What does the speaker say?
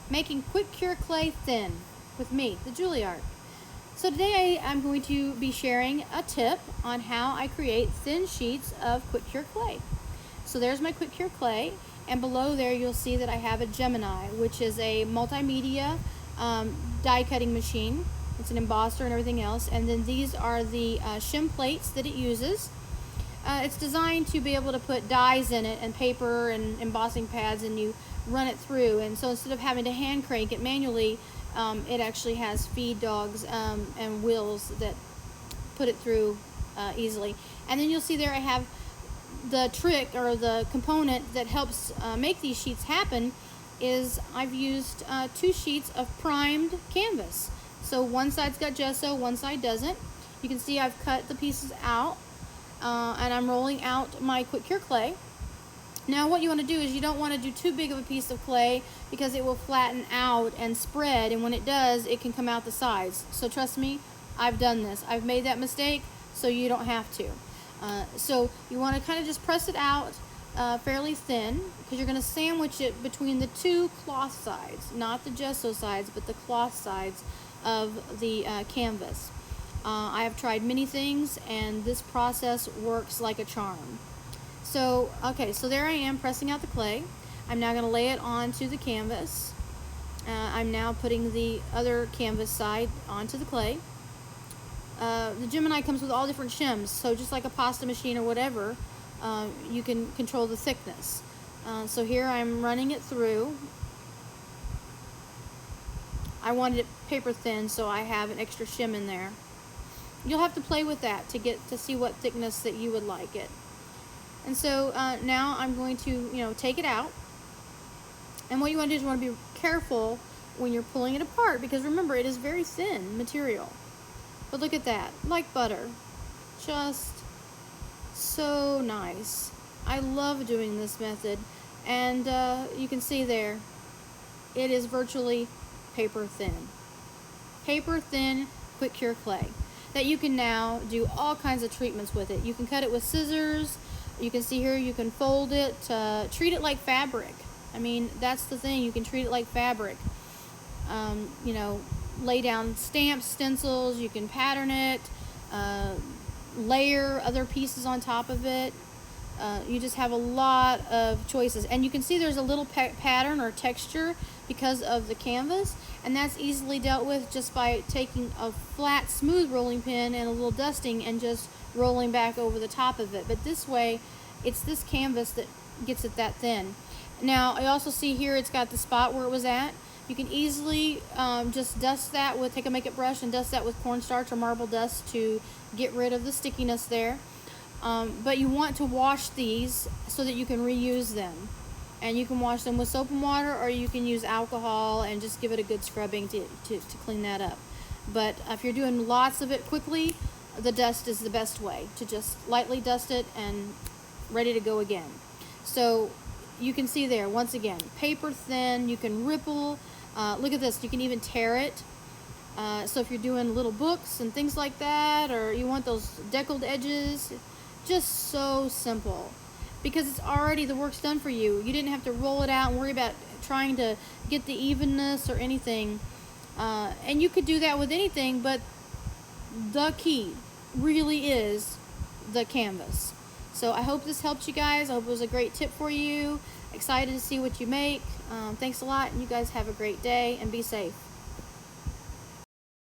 making QuickCure Clay thin with me, the Juilliard. So today I'm going to be sharing a tip on how I create thin sheets of QuickCure Clay. So there's my QuickCure Clay, and below there you'll see that I have a Gemini, which is a multimedia die cutting machine. It's an embosser and everything else, and then these are the shim plates that it uses. It's designed to be able to put dies in it and paper and embossing pads, and you run it through. And so instead of having to hand crank it manually, it actually has feed dogs and wheels that put it through easily. And then you'll see there I have the trick, or the component that helps make these sheets happen, is I've used 2 sheets of primed canvas. So one side's got gesso, one side doesn't. You can see I've cut the pieces out. And I'm rolling out my QuickCure Clay. Now what you want to do is you don't want to do too big of a piece of clay, because it will flatten out and spread, and when it does, it can come out the sides. So trust me, I've done this. I've made that mistake, so you don't have to. So you want to kind of just press it out fairly thin, because you're going to sandwich it between the 2 cloth sides, not the gesso sides, but the cloth sides of the canvas. I have tried many things, and this process works like a charm. So, okay, so there I am pressing out the clay. I'm now going to lay it onto the canvas. I'm now putting the other canvas side onto the clay. The Gemini comes with all different shims, so just like a pasta machine or whatever, you can control the thickness. So here I'm running it through. I wanted it paper thin, so I have an extra shim in there. You'll have to play with that to see what thickness that you would like it. And so now I'm going to take it out. And what you want to do is you want to be careful when you're pulling it apart, because remember, it is very thin material. But look at that, like butter. Just so nice. I love doing this method. And you can see there, it is virtually paper thin. Paper thin QuickCure Clay that you can now do all kinds of treatments with it. You can cut it with scissors. You can see here, you can fold it, treat it like fabric. I mean, that's the thing, you can treat it like fabric. Lay down stamps, stencils, you can pattern it, layer other pieces on top of it. You just have a lot of choices, and you can see there's a little pattern or texture because of the canvas, and that's easily dealt with just by taking a flat, smooth rolling pin and a little dusting and just rolling back over the top of it. But this way, it's this canvas that gets it that thin. Now I also see here it's got the spot where it was at. You can easily just dust that with, take a makeup brush and dust that with cornstarch or marble dust to get rid of the stickiness there. But you want to wash these so that you can reuse them. And you can wash them with soap and water, or you can use alcohol and just give it a good scrubbing to clean that up. But if you're doing lots of it quickly, the dust is the best way, to just lightly dust it and ready to go again. So you can see there, once again, paper thin. You can ripple. Look at this, you can even tear it. So if you're doing little books and things like that, or you want those deckled edges, just so simple, because it's already, the work's done for you. You didn't have to roll it out and worry about trying to get the evenness or anything. And you could do that with anything, but the key really is the canvas. So I hope this helped you guys. I hope it was a great tip for you. Excited to see what you make. Thanks a lot, and you guys have a great day and be safe.